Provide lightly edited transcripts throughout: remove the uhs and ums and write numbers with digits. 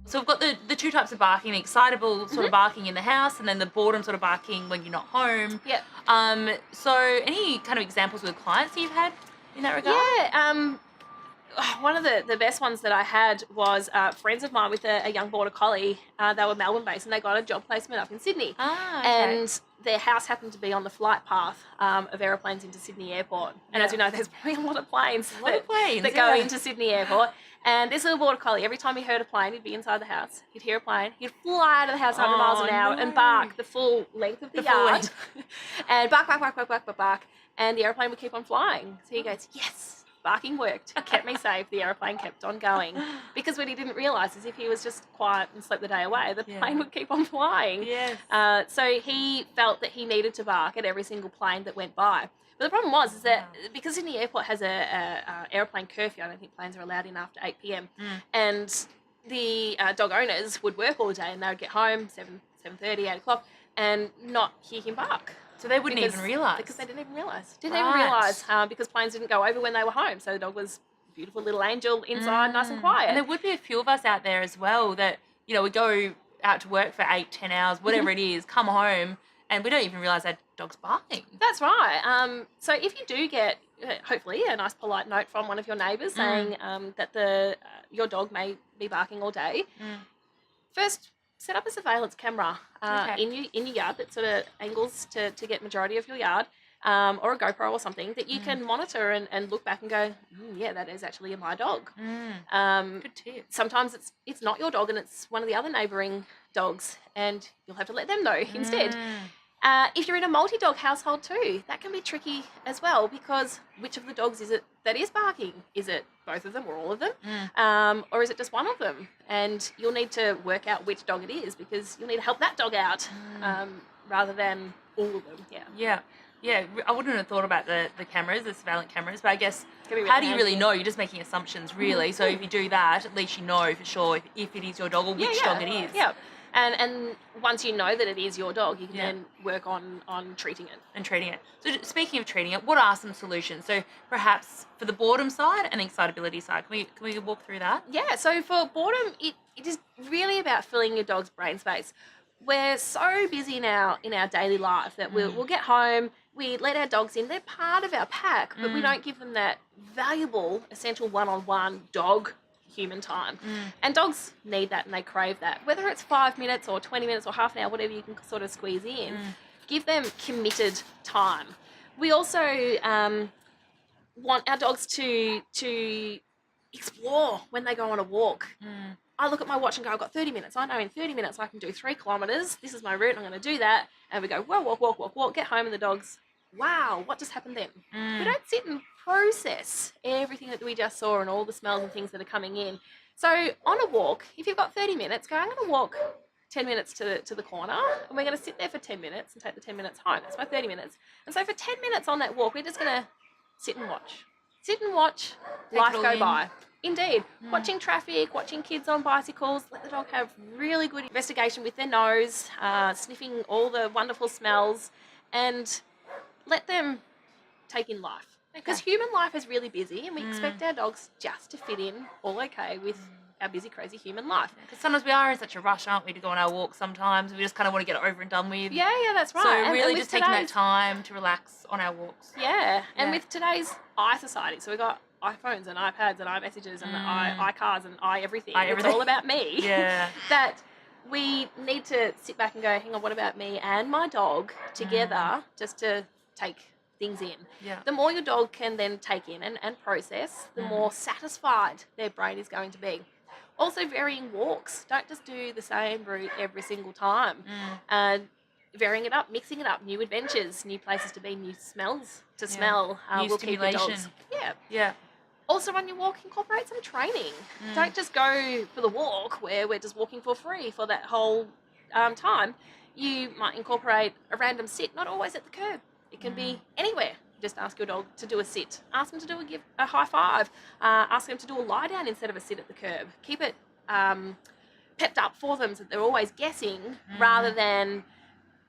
So we've got the two types of barking, the excitable sort of barking in the house and then the boredom sort of barking when you're not home. Yep. So any kind of examples with clients that you've had in that regard? Yeah. One of the best ones that I had was friends of mine with a young border collie. They were Melbourne-based and they got a job placement up in Sydney. Ah, okay. And their house happened to be on the flight path of aeroplanes into Sydney Airport. And as we know, there's probably a lot of planes that go into Sydney Airport. And this little border collie, every time he heard a plane, he'd be inside the house. He'd hear a plane. He'd fly out of the house 100 miles an hour and bark the full length of the yard. And bark, bark, bark, bark, bark, bark, bark. And the aeroplane would keep on flying. So he goes, yes. Barking worked, kept me safe, the aeroplane kept on going. Because what he didn't realise is if he was just quiet and slept the day away, the plane would keep on flying. Yes. So he felt that he needed to bark at every single plane that went by. But the problem was is that because Sydney Airport has a aeroplane curfew, I don't think planes are allowed in after 8 p.m. And the dog owners would work all day and they would get home 7:30, 8 o'clock and not hear him bark. So they wouldn't even realise? Because they didn't even realise. Didn't even realise because planes didn't go over when they were home. So the dog was a beautiful little angel inside, nice and quiet. And there would be a few of us out there as well that, you know, we go out to work for 8-10 hours, whatever it is, come home, and we don't even realise our dog's barking. That's right. So if you do get, hopefully, a nice polite note from one of your neighbours saying that your dog may be barking all day, first set up a surveillance camera in your yard that sort of angles to get majority of your yard, or a GoPro or something that you can monitor and look back and go, yeah, that is actually my dog. Good tip. Sometimes it's not your dog and it's one of the other neighbouring dogs and you'll have to let them know instead. If you're in a multi-dog household too, that can be tricky as well because which of the dogs is it that is barking? Is it both of them or all of them? Or is it just one of them? And you'll need to work out which dog it is because you'll need to help that dog out rather than all of them. Yeah, I wouldn't have thought about the cameras, the surveillance cameras, but I guess how do you really know? You're just making assumptions really. So if you do that, at least you know for sure if it is your dog or which dog it is. Yeah. And once you know that it is your dog, you can then work on treating it. So speaking of treating it, what are some solutions? So perhaps for the boredom side and the excitability side, can we walk through that? Yeah, so for boredom, it is really about filling your dog's brain space. We're so busy now in our daily life that we'll get home, we let our dogs in, they're part of our pack, but we don't give them that valuable, essential one-on-one dog human time. And dogs need that and they crave that. Whether it's 5 minutes or 20 minutes or half an hour, whatever you can sort of squeeze in, give them committed time. We also want our dogs to explore when they go on a walk. I look at my watch and go, I've got 30 minutes. I know in 30 minutes I can do 3 kilometres. This is my route. I'm going to do that. And we go, well, walk, get home and the dog's, wow, what just happened then? We don't sit and process everything that we just saw and all the smells and things that are coming in. So on a walk, if you've got 30 minutes, go, I'm going to walk 10 minutes to the corner and we're going to sit there for 10 minutes and take the 10 minutes home. That's my 30 minutes. And so for 10 minutes on that walk, we're just going to sit and watch. Sit and watch life go by. Indeed. Watching traffic, watching kids on bicycles, let the dog have really good investigation with their nose, sniffing all the wonderful smells, and let them take in life. Because human life is really busy and we expect our dogs just to fit in all okay with our busy, crazy human life. Because sometimes we are in such a rush, aren't we, to go on our walks sometimes. We just kind of want to get it over and done with. Yeah, that's right. So really just taking that time to relax on our walks. Yeah, and with today's society, so we've got iPhones and iPads and iMessages and iCars and everything. It's all about me. Yeah. That we need to sit back and go, hang on, what about me and my dog together just to take things in. Yeah. The more your dog can then take in and process, the more satisfied their brain is going to be. Also, varying walks. Don't just do the same route every single time. Varying it up, mixing it up, new adventures, new places to be, new smells to smell. New stimulation. Yeah. Also, on your walk, incorporate some training. Don't just go for the walk where we're just walking for free for that whole time. You might incorporate a random sit, not always at the curb. It can be anywhere. Just ask your dog to do a sit. Ask them to do a high five. Ask them to do a lie down instead of a sit at the curb. Keep it pepped up for them so that they're always guessing rather than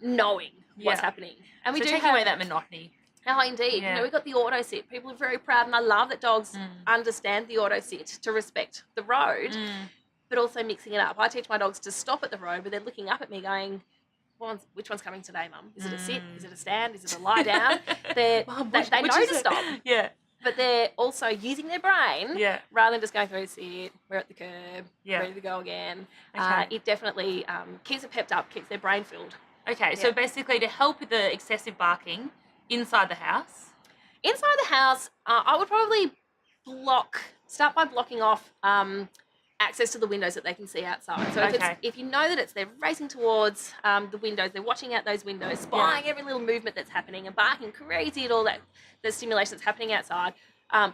knowing what's happening. And we so do taking away that monotony. Oh, indeed. Yeah. You know, we've got the auto sit. People are very proud, and I love that dogs understand the auto sit to respect the road. but also mixing it up. I teach my dogs to stop at the road, but they're looking up at me going, which one's coming today, Mum? Is it a sit? Is it a stand? Is it a lie down? They know to stop. Yeah. But they're also using their brain rather than just going through sit, we're at the curb, ready to go again. Okay. It definitely keeps it pepped up, keeps their brain filled. Okay, so basically to help with the excessive barking inside the house? Inside the house, I would probably start by blocking off access to the windows that they can see outside. So if you know that they're racing towards the windows, they're watching out those windows, spying every little movement that's happening and barking crazy at all that the stimulation that's happening outside,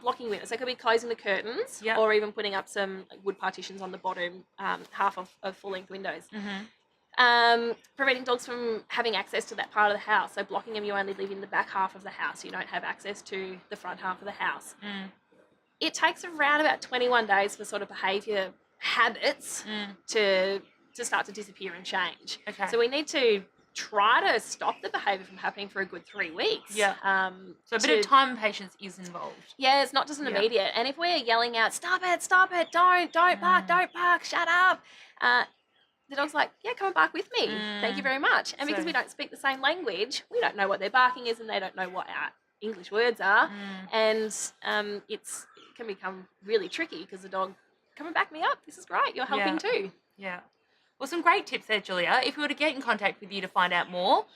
blocking windows. So it could be closing the curtains or even putting up some wood partitions on the bottom half of full-length windows. Preventing dogs from having access to that part of the house. So blocking them, you only live in the back half of the house. You don't have access to the front half of the house. It takes around about 21 days for sort of behaviour habits to start to disappear and change. Okay. So we need to try to stop the behaviour from happening for a good 3 weeks. Yeah. So a bit of time and patience is involved. Yeah, it's not just an immediate. And if we're yelling out, stop it, don't bark, shut up, the dog's like, yeah, come and bark with me. Thank you very much. And because we don't speak the same language, we don't know what their barking is and they don't know what our English words are. And it can become really tricky because the dog, come and back me up. This is great. You're helping too. Yeah. Well, some great tips there, Julia. If we were to get in contact with you to find out more,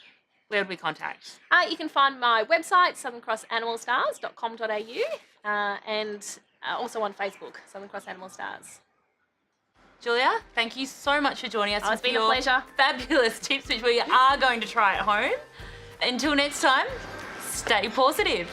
where would we contact? You can find my website, southernCrossAnimalStars.com.au, and also on Facebook, Southern Cross Animal Stars. Julia, thank you so much for joining us. It's been a pleasure. Fabulous tips, which we are going to try at home. Until next time, stay positive.